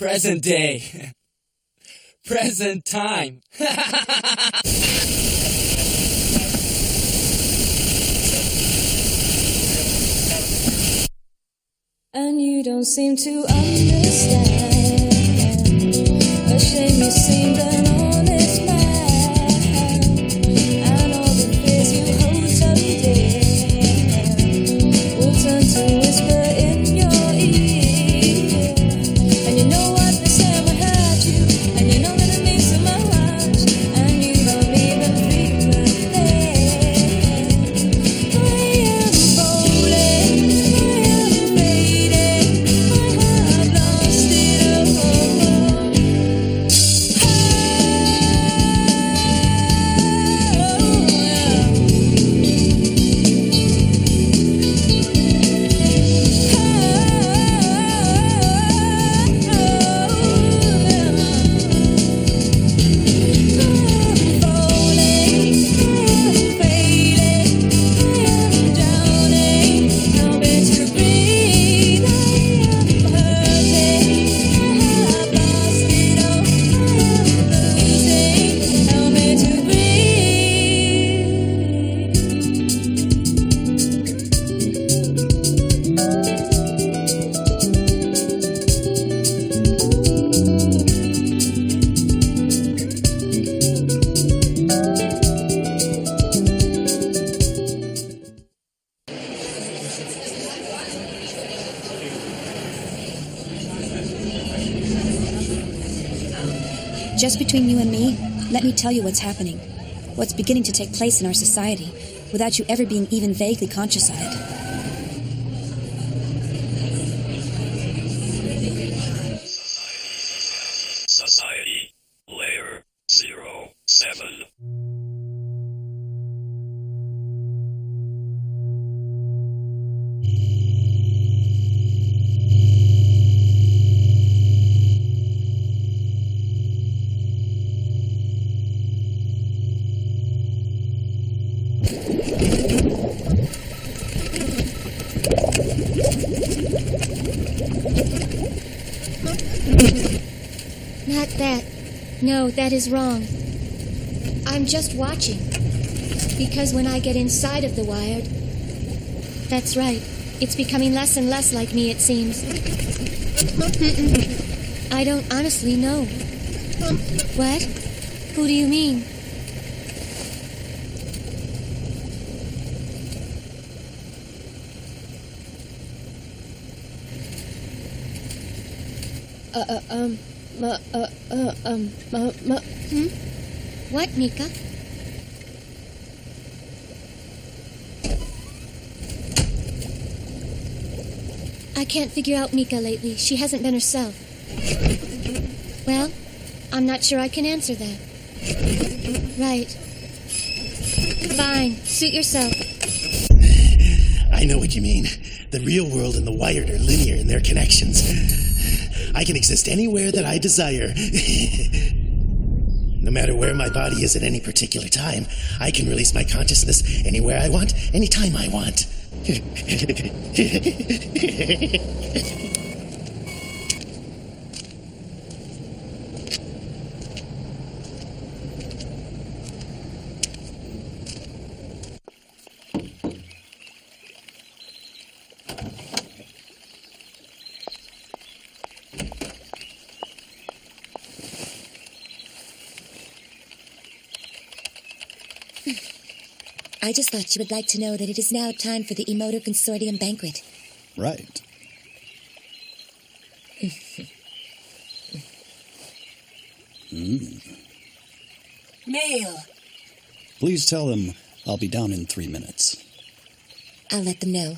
Present day. Present time. And you don't seem to understand. A shame you seemed an honest man. And all the fears you hold so dear will turn to whisper in your ear. And you know what they say will hurt you, and you know that it means so much, and you don't even feel a thing. I am falling, I am fading, I have lost it all. Just between you and me, let me tell you what's happening. What's beginning to take place in our society, without you ever being even vaguely conscious of it. Society. Layer 07. Not that. No, that is wrong. I'm just watching. Because when I get inside of the Wired... That's right. It's becoming less and less like me, it seems. I don't honestly know. What? Who do you mean? What, Mika? I can't figure out Mika lately. She hasn't been herself. Well, I'm not sure I can answer that. Right. Fine. Suit yourself. I know what you mean. The real world and the Wired are linear in their connections. I can exist anywhere that I desire. No matter where my body is at any particular time, I can release my consciousness anywhere I want, anytime I want. I just thought you would like to know that it is now time for the Emoto Consortium banquet. Right. Mail! Please tell them I'll be down in 3 minutes. I'll let them know.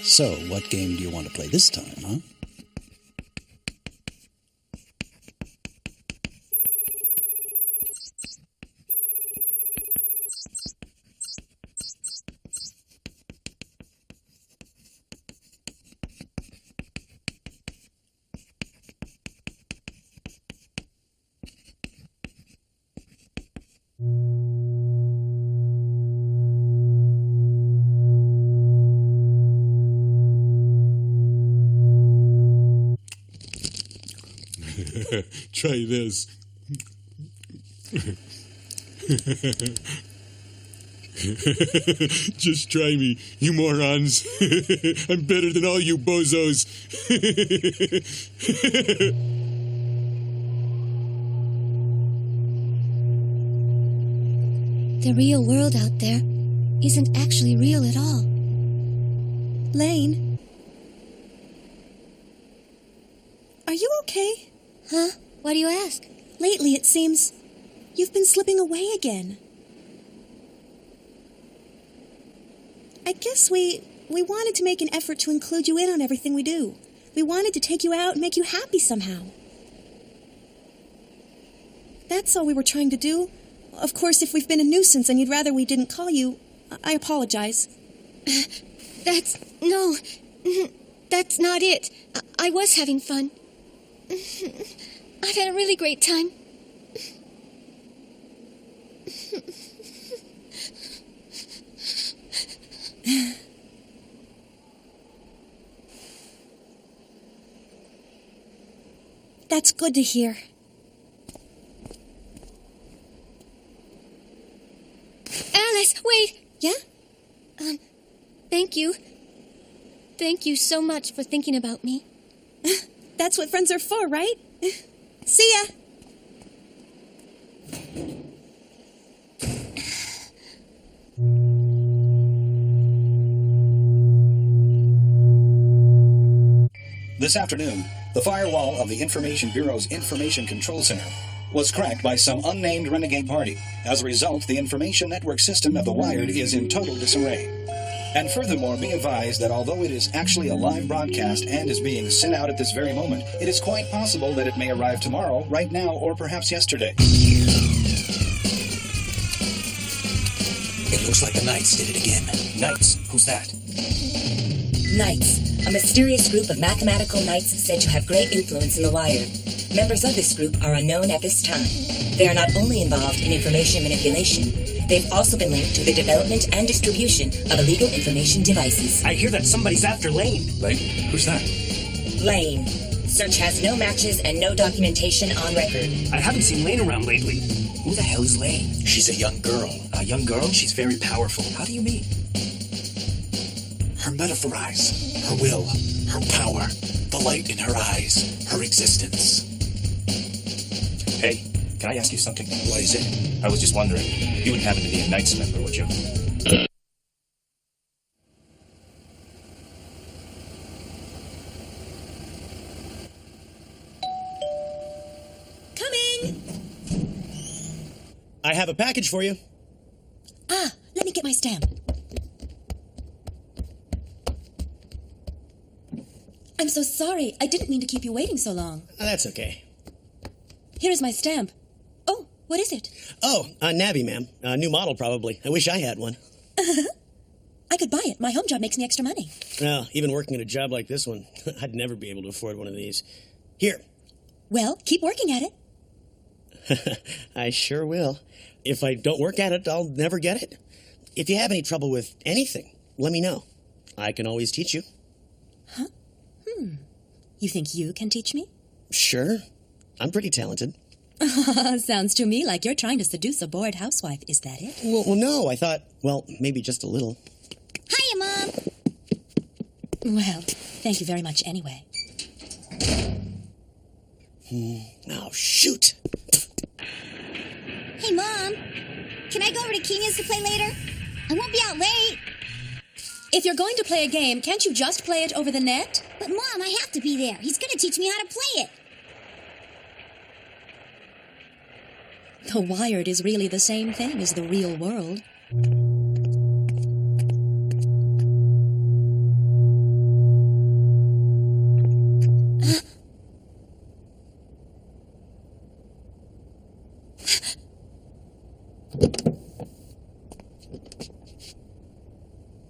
So, what game do you want to play this time, huh? Try this. Just try me, you morons. I'm better than all you bozos. The real world out there isn't actually real at all. Lain? Are you okay? Huh? Why do you ask? Lately, it seems you've been slipping away again. I guess we wanted to make an effort to include you in on everything we do. We wanted to take you out and make you happy somehow. That's all we were trying to do. Of course, if we've been a nuisance and you'd rather we didn't call you, I apologize. No, that's not it. I was having fun. I've had a really great time. That's good to hear. Alice, wait! Yeah? Thank you. Thank you so much for thinking about me. That's what friends are for, right? See ya! This afternoon, the firewall of the Information Bureau's Information Control Center was cracked by some unnamed renegade party. As a result, the information network system of the Wired is in total disarray. And furthermore, be advised that although it is actually a live broadcast and is being sent out at this very moment, it is quite possible that it may arrive tomorrow, right now, or perhaps yesterday. It looks like the Knights did it again. Knights? Who's that? Knights, a mysterious group of mathematical knights said to have great influence in the Wired. Members of this group are unknown at this time. They are not only involved in information manipulation, they've also been linked to the development and distribution of illegal information devices. I hear that somebody's after Lain. Lain? Who's that? Lain. Search has no matches and no documentation on record. I haven't seen Lain around lately. Who the hell is Lain? She's a young girl. A young girl? She's very powerful. How do you mean? Her metaphorize, her will, her power, the light in her eyes, her existence. Hey, can I ask you something? What is it? I was just wondering, you wouldn't happen to be a Knights member, would you? Coming! I have a package for you. Ah, let me get my stamp. I'm so sorry. I didn't mean to keep you waiting so long. That's okay. Here is my stamp. Oh, what is it? Oh, a Nabby, ma'am. A new model, probably. I wish I had one. I could buy it. My home job makes me extra money. No, even working at a job like this one, I'd never be able to afford one of these. Here. Well, keep working at it. I sure will. If I don't work at it, I'll never get it. If you have any trouble with anything, let me know. I can always teach you. Huh? You think you can teach me? Sure. I'm pretty talented. Sounds to me like you're trying to seduce a bored housewife. Is that it? Well, no, I thought, well, maybe just a little. Hiya, Mom! Well, thank you very much anyway. Now, shoot! Hey, Mom. Can I go over to Kenya's to play later? I won't be out late. If you're going to play a game, can't you just play it over the net? But, Mom, I have to be there. He's going to teach me how to play it. The Wired is really the same thing as the real world.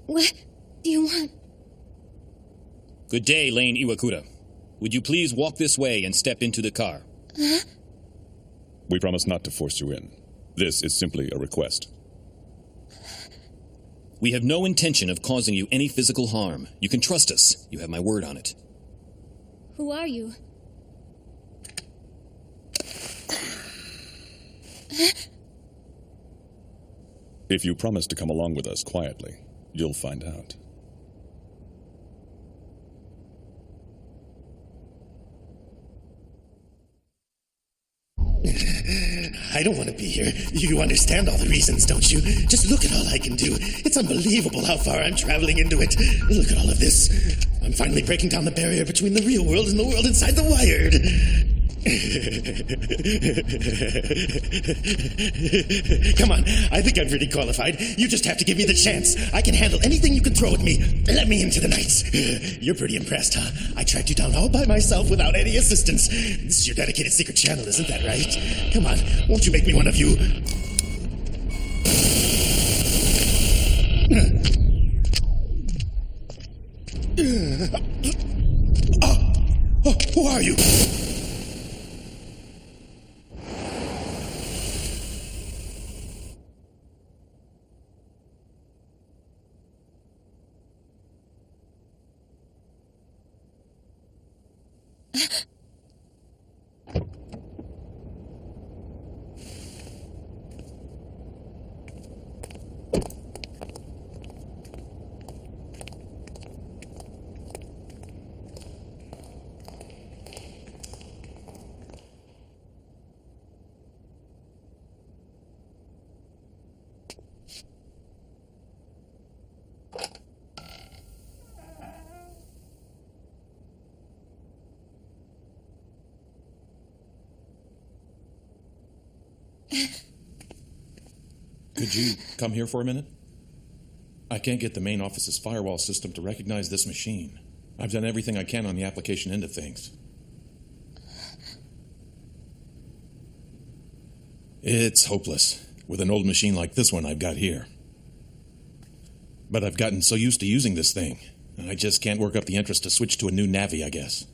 What do you want? Good day, Lain Iwakura. Would you please walk this way and step into the car? Huh? We promise not to force you in. This is simply a request. We have no intention of causing you any physical harm. You can trust us. You have my word on it. Who are you? If you promise to come along with us quietly, you'll find out. I don't want to be here. You understand all the reasons, don't you? Just look at all I can do. It's unbelievable how far I'm traveling into it. Look at all of this. I'm finally breaking down the barrier between the real world and the world inside the Wired. Come on, I think I'm pretty qualified. You just have to give me the chance. I can handle anything you can throw at me. Let me into the Knights. You're pretty impressed, huh? I tracked you down all by myself without any assistance. This is your dedicated secret channel, isn't that right? Come on, won't you make me one of you? Who are you? Could you come here for a minute? I can't get the main office's firewall system to recognize this machine. I've done everything I can on the application end of things. It's hopeless with an old machine like this one I've got here. But I've gotten so used to using this thing, I just can't work up the interest to switch to a new Navi, I guess.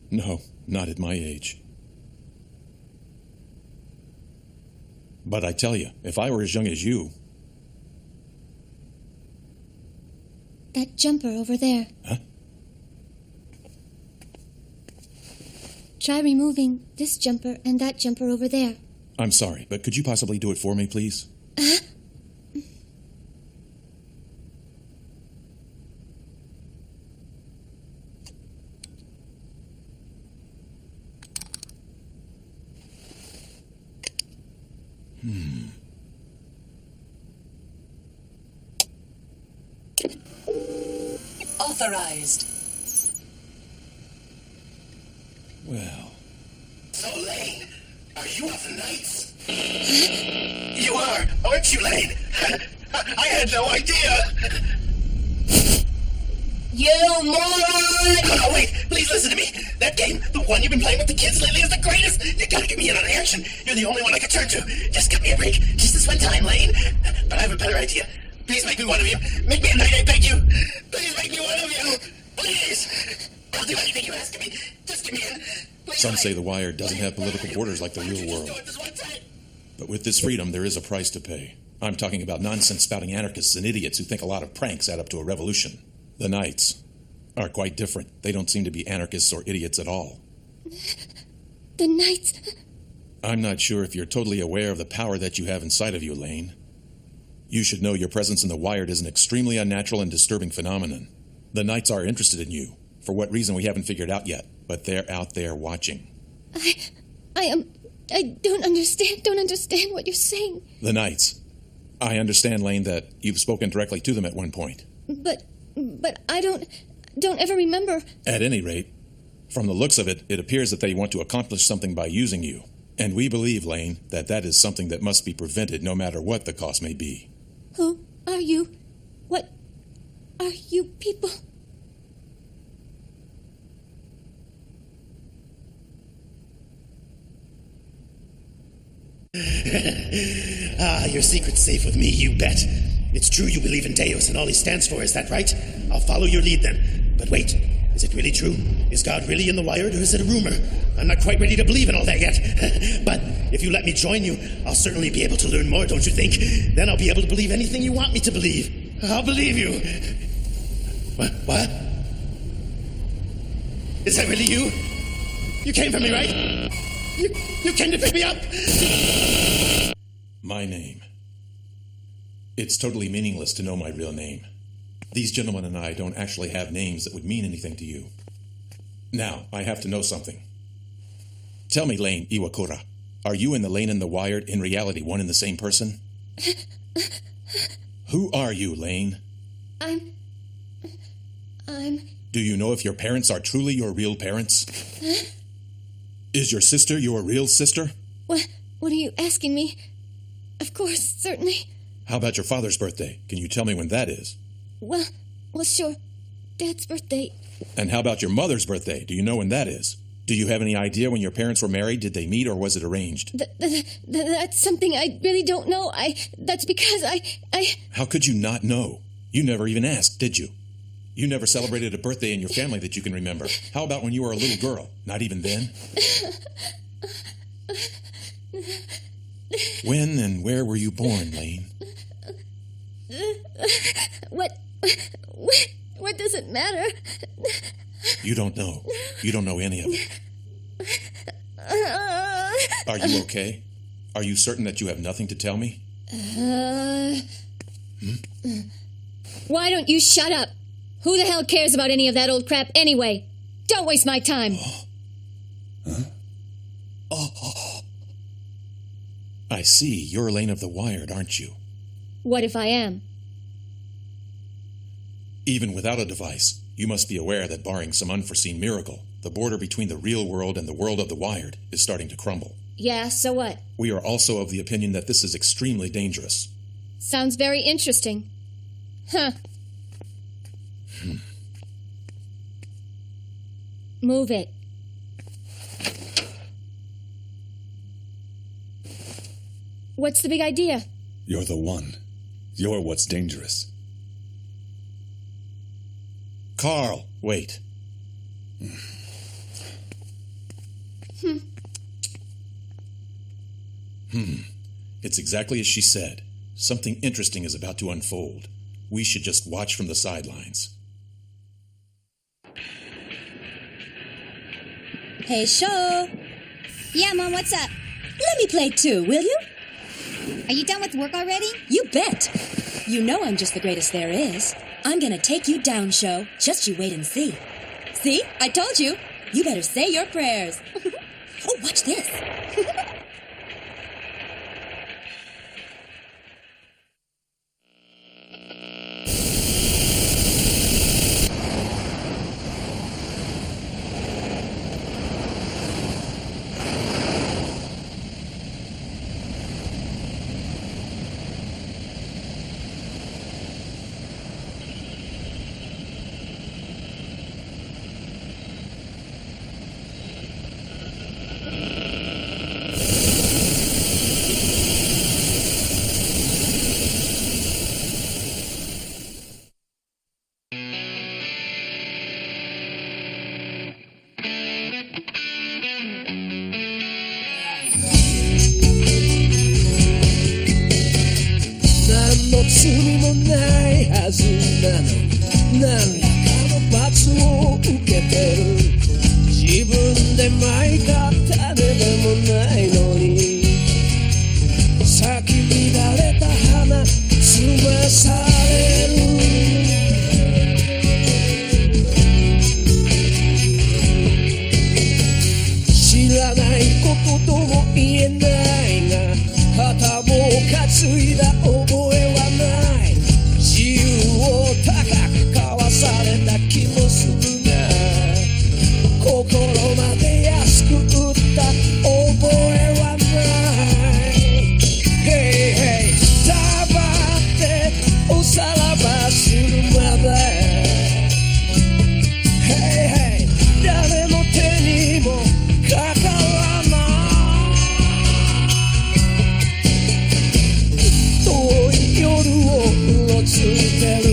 No, not at my age. But I tell you, if I were as young as you... That jumper over there. Huh? Try removing this jumper and that jumper over there. I'm sorry, but could you possibly do it for me, please? Authorized. Well... So, Lain, are you of the Knights? You are, aren't you, Lain? I had no idea! You moron! Oh, wait, please listen to me. That game, the one you've been playing with the kids lately, is the greatest. You gotta get me in on the action. You're the only one I can turn to. Just give me a break. Just this one time, Lain. But I have a better idea. Please make me one of you. Make me a knight, I beg you. Please make me one of you. Please. I'll do anything you ask of me. Just give me in. Please, Some say the Wired doesn't have political borders like the real world. But with this freedom, there is a price to pay. I'm talking about nonsense-spouting anarchists and idiots who think a lot of pranks add up to a revolution. The Knights are quite different. They don't seem to be anarchists or idiots at all. The Knights... I'm not sure if you're totally aware of the power that you have inside of you, Lain. You should know your presence in the Wired is an extremely unnatural and disturbing phenomenon. The Knights are interested in you. For what reason we haven't figured out yet, but they're out there watching. I don't understand what you're saying. The Knights. I understand, Lain, that you've spoken directly to them at one point. But I don't ever remember. At any rate, from the looks of it, it appears that they want to accomplish something by using you. And we believe, Lain, that that is something that must be prevented no matter what the cost may be. Who are you? What are you people? Your secret's safe with me, you bet. It's true you believe in Deus and all he stands for, is that right? I'll follow your lead then. But wait, is it really true? Is God really in the Wired, or is it a rumor? I'm not quite ready to believe in all that yet. But if you let me join you, I'll certainly be able to learn more, don't you think? Then I'll be able to believe anything you want me to believe. I'll believe you. What? Is that really you? You came for me, right? You came to pick me up? My name It's totally meaningless to know my real name. These gentlemen and I don't actually have names that would mean anything to you. Now, I have to know something. Tell me, Lain Iwakura, are you and the Lain and the Wired in reality one and the same person? Who are you, Lain? I'm... Do you know if your parents are truly your real parents? Is your sister your real sister? What are you asking me? Of course, certainly. How about your father's birthday? Can you tell me when that is? Well, sure. Dad's birthday. And how about your mother's birthday? Do you know when that is? Do you have any idea when your parents were married? Did they meet or was it arranged? That's something I really don't know. That's because I... How could you not know? You never even asked, did you? You never celebrated a birthday in your family that you can remember. How about when you were a little girl? Not even then? When and where were you born, Lain? What does it matter? You don't know. You don't know any of it. Are you okay? Are you certain that you have nothing to tell me? Why don't you shut up? Who the hell cares about any of that old crap anyway? Don't waste my time. I see. You're Lain of the Wired, aren't you? What if I am? Even without a device, you must be aware that barring some unforeseen miracle, the border between the real world and the world of the Wired is starting to crumble. Yeah, so what? We are also of the opinion that this is extremely dangerous. Sounds very interesting. Huh. Move it. What's the big idea? You're the one. You're what's dangerous. Carl, wait. It's exactly as she said. Something interesting is about to unfold. We should just watch from the sidelines. Hey, Show. Yeah, Mom, what's up? Let me play too, will you? Are you done with work already? You bet. You know I'm just the greatest there is. I'm gonna take you down, Show. Just you wait and see. See? I told you. You better say your prayers. Oh, watch this. Tell